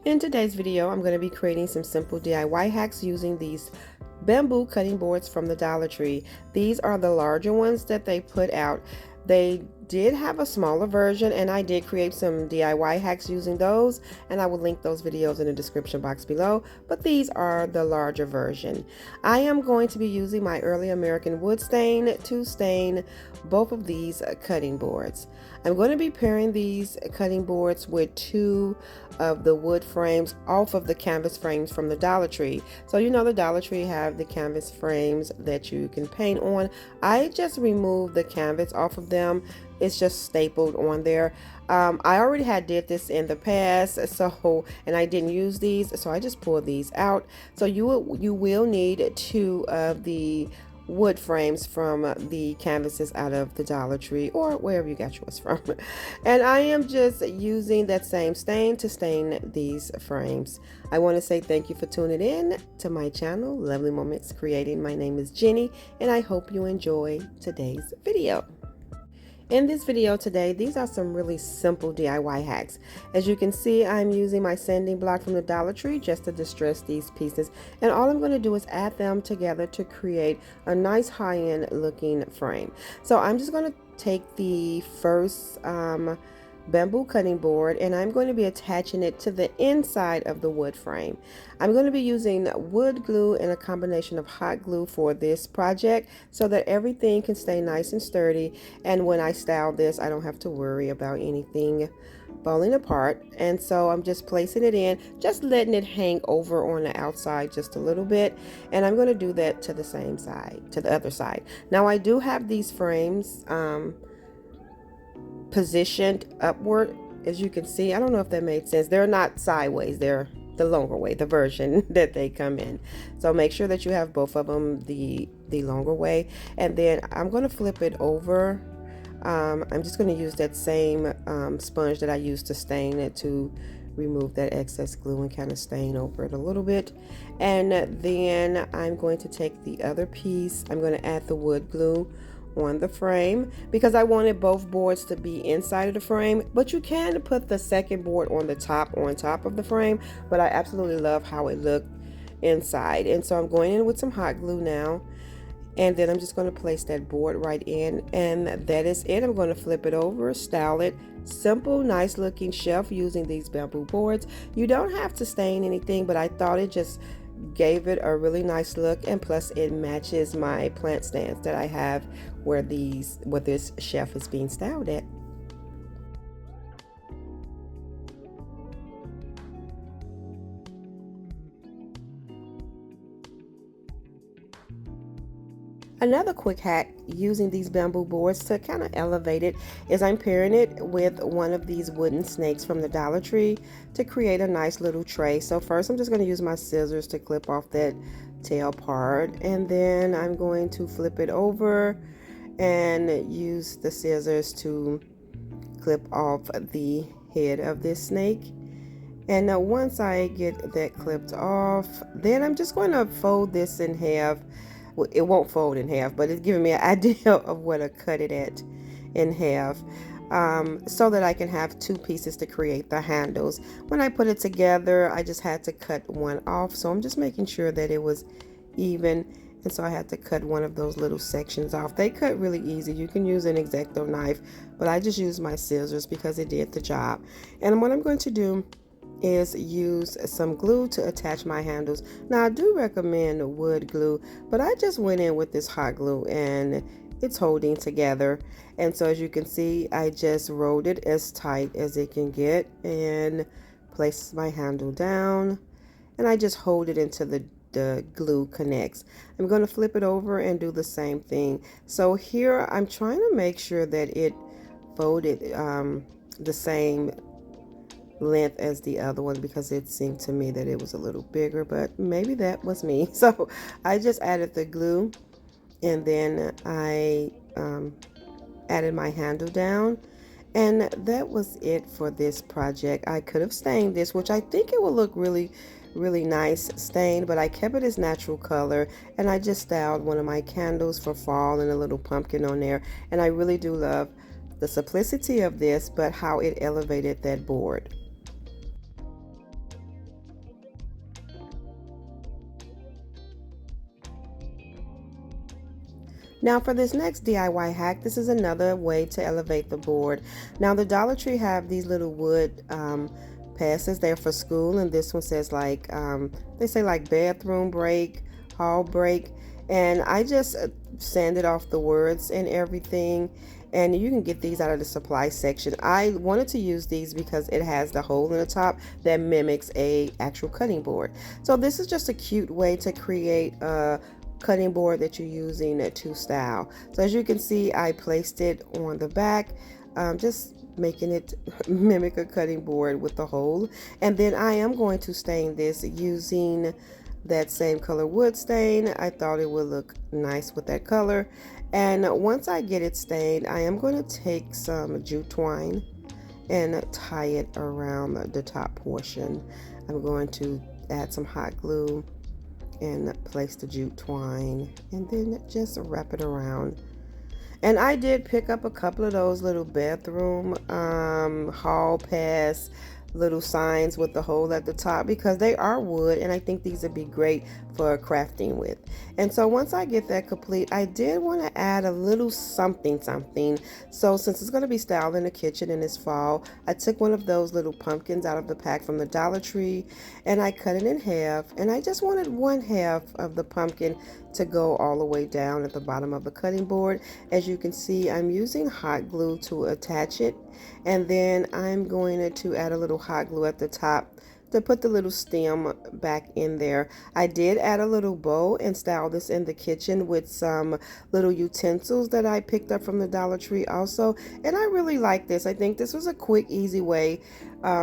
In today's video, I'm going to be creating some simple DIY hacks using these bamboo cutting boards from the Dollar Tree. These are the larger ones that they put out. They did have a smaller version, and I did create some DIY hacks using those, and I will link those videos in the description box below, but these are the larger version. I am going to be using my Early American wood stain to stain both of these cutting boards. I'm going to be pairing these cutting boards with two of the wood frames off of the canvas frames from the Dollar Tree. So you know the Dollar Tree have the canvas frames that you can paint on. I just removed the canvas off of them. It's just stapled on there. I already did this in the past, and I didn't use these, so I just pulled these out. So you will need two of the wood frames from the canvases out of the Dollar Tree or wherever you got yours from. And I am just using that same stain to stain these frames. I want to say thank you for tuning in to my channel, Lovely Moments Creating. My name is Jenny, and I hope you enjoy today's video. In this video today, these are some really simple DIY hacks. As you can see, I'm using my sanding block from the Dollar Tree just to distress these pieces. And all I'm going to do is add them together to create a nice high-end looking frame. So I'm just going to take the first bamboo cutting board, and I'm going to be attaching it to the inside of the wood frame. I'm going to be using wood glue and a combination of hot glue for this project so that everything can stay nice and sturdy, and when I style this I don't have to worry about anything falling apart. And so I'm just placing it in, just letting it hang over on the outside just a little bit, and I'm going to do that to the same side, to the other side. Now I do have these frames positioned upward, as you can see. I don't know if that made sense. They're not sideways, they're the longer way, the version that they come in. So make sure that you have both of them the longer way. And then I'm going to flip it over. I'm just going to use that same sponge that I used to stain it to remove that excess glue and kind of stain over it a little bit. And then I'm going to take the other piece. I'm going to add the wood glue on the frame because I wanted both boards to be inside of the frame, but you can put the second board on top of the frame, but I absolutely love how it looked inside. And so I'm going in with some hot glue now, and then I'm just going to place that board right in, and that is it. I'm going to flip it over, style it. Simple, nice looking shelf using these bamboo boards. You don't have to stain anything, but I thought it just gave it a really nice look, and plus it matches my plant stands that I have where this shelf is being styled at. Another quick hack using these bamboo boards to kind of elevate it is I'm pairing it with one of these wooden snakes from the Dollar Tree to create a nice little tray. So first I'm just going to use my scissors to clip off that tail part, and then I'm going to flip it over and use the scissors to clip off the head of this snake. And now once I get that clipped off, then I'm just going to fold this in half. It won't fold in half, but it's giving me an idea of what to cut it at in half, so that I can have two pieces to create the handles. When I put it together, I just had to cut one off, so I'm just making sure that it was even, and so I had to cut one of those little sections off. They cut really easy. You can use an X-Acto knife, but I just used my scissors because it did the job. And what I'm going to do is use some glue to attach my handles. Now I do recommend wood glue, but I just went in with this hot glue and it's holding together. And so as you can see, I just rolled it as tight as it can get and place my handle down, and I just hold it until the glue connects. I'm going to flip it over and do the same thing. So here I'm trying to make sure that it folded the same length as the other one because it seemed to me that it was a little bigger, but maybe that was me. So I just added the glue, and then I added my handle down, and that was it for this project. I could have stained this, which I think it will look really nice stained, but I kept it as natural color, and I just styled one of my candles for fall and a little pumpkin on there. And I really do love the simplicity of this, but how it elevated that board. Now for this next DIY hack, this is another way to elevate the board. Now the Dollar Tree have these little wood passes there for school, and this one says like, they say like bathroom break, hall break, and I just sanded off the words and everything. And you can get these out of the supply section. I wanted to use these because it has the hole in the top that mimics a actual cutting board. So this is just a cute way to create a cutting board that you're using to style. So as you can see, I placed it on the back, just making it mimic a cutting board with the hole. And then I am going to stain this using that same color wood stain. I thought it would look nice with that color. And once I get it stained, I am going to take some jute twine and tie it around the top portion. I'm going to add some hot glue and place the jute twine and then just wrap it around. And I did pick up a couple of those little bathroom hall pass little signs with the hole at the top because they are wood, and I think these would be great for crafting with. And so once I get that complete, I did want to add a little something. So since it's going to be styled in the kitchen in this fall, I took one of those little pumpkins out of the pack from the Dollar Tree and I cut it in half, and I just wanted one half of the pumpkin to go all the way down at the bottom of the cutting board. As you can see, I'm using hot glue to attach it, and then I'm going to add a little hot glue at the top to put the little stem back in there. I did add a little bow and style this in the kitchen with some little utensils that I picked up from the Dollar Tree also, and I really like this. I think this was a quick, easy way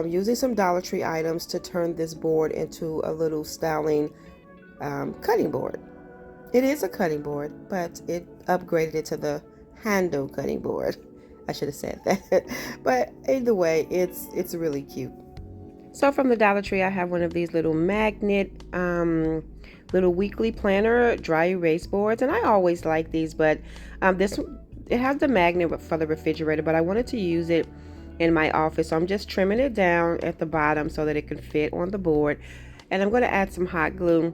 using some Dollar Tree items to turn this board into a little styling cutting board. It is a cutting board, but it upgraded it to the handle cutting board. I should have said that. But either way, it's really cute. So from the Dollar Tree, I have one of these little magnet, little weekly planner dry erase boards, and I always like these. But this it has the magnet for the refrigerator, but I wanted to use it in my office, so I'm just trimming it down at the bottom so that it can fit on the board. And I'm going to add some hot glue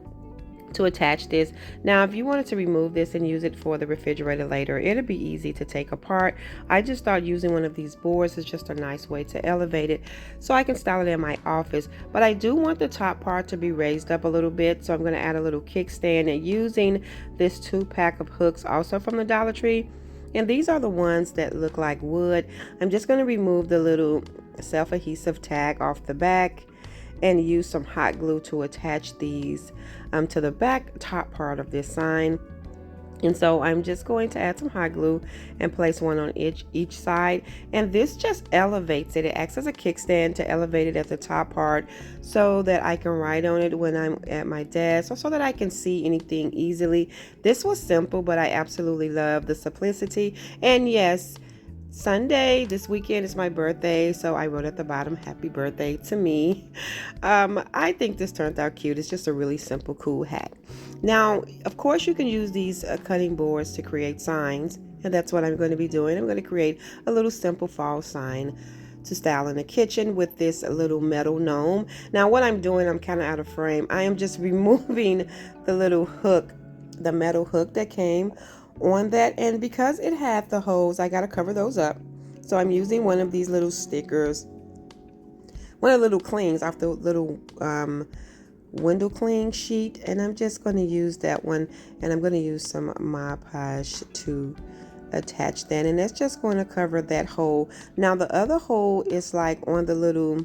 to attach this. Now if you wanted to remove this and use it for the refrigerator later, it'll be easy to take apart. I just thought using one of these boards is just a nice way to elevate it so I can style it in my office. But I do want the top part to be raised up a little bit, so I'm going to add a little kickstand and using this 2-pack of hooks also from the Dollar Tree. And these are the ones that look like wood. I'm just going to remove the little self-adhesive tag off the back and use some hot glue to attach these to the back top part of this sign. And so I'm just going to add some hot glue and place one on each side, and this just elevates it. It acts as a kickstand to elevate it at the top part so that I can write on it when I'm at my desk, or so that I can see anything easily. This was simple, but I absolutely love the simplicity. And yes, Sunday, this weekend, is my birthday, so I wrote at the bottom, happy birthday to me. I think this turned out cute. It's just a really simple, cool hat. Now, of course, you can use these cutting boards to create signs, and that's what I'm going to be doing. I'm going to create a little simple fall sign to style in the kitchen with this little metal gnome. Now, what I'm doing, I'm kind of out of frame. I am just removing the little hook, the metal hook that came on that, and because it had the holes, I got to cover those up. So I'm using one of these little stickers, one of the little clings off the little window cling sheet, and I'm just going to use that one, and I'm going to use some Mod Podge to attach that, and that's just going to cover that hole. Now the other hole is like on the little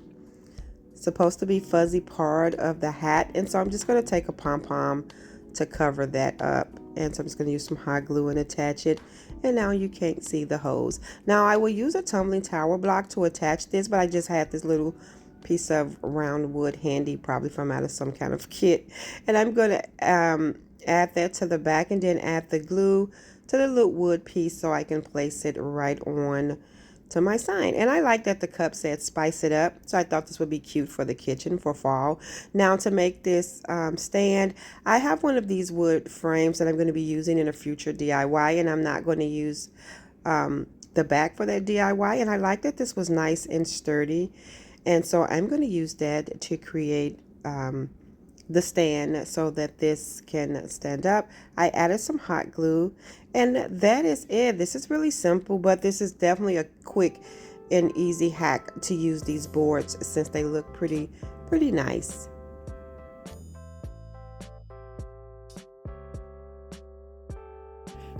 supposed to be fuzzy part of the hat, and so I'm just going to take a pom-pom to cover that up. And so I'm just going to use some hot glue and attach it, and now you can't see the holes. Now I will use a tumbling tower block to attach this, but I just had this little piece of round wood handy, probably from out of some kind of kit, and I'm going to add that to the back and then add the glue to the little wood piece so I can place it right on to my sign. And I like that the cup said spice it up, so I thought this would be cute for the kitchen for fall. Now to make this stand, I have one of these wood frames that I'm going to be using in a future DIY, and I'm not going to use the back for that DIY, and I like that this was nice and sturdy, and so I'm going to use that to create the stand so that this can stand up. I added some hot glue, and that is it. This is really simple, but this is definitely a quick and easy hack to use these boards since they look pretty nice.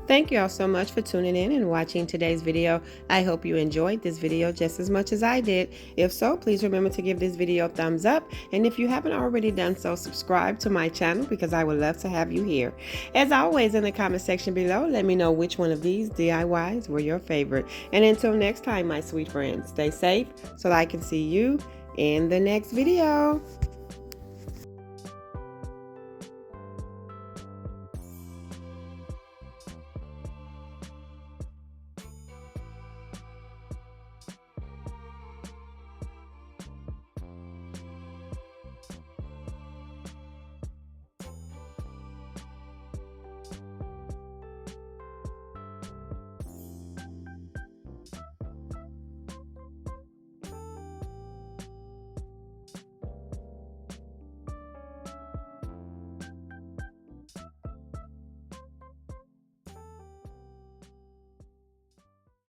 Thank you all so much for tuning in and watching today's video. I hope you enjoyed this video just as much as I did. If so, please remember to give this video a thumbs up. And if you haven't already done so, subscribe to my channel because I would love to have you here. As always, in the comment section below, let me know which one of these DIYs were your favorite. And until next time, my sweet friends, stay safe so that I can see you in the next video.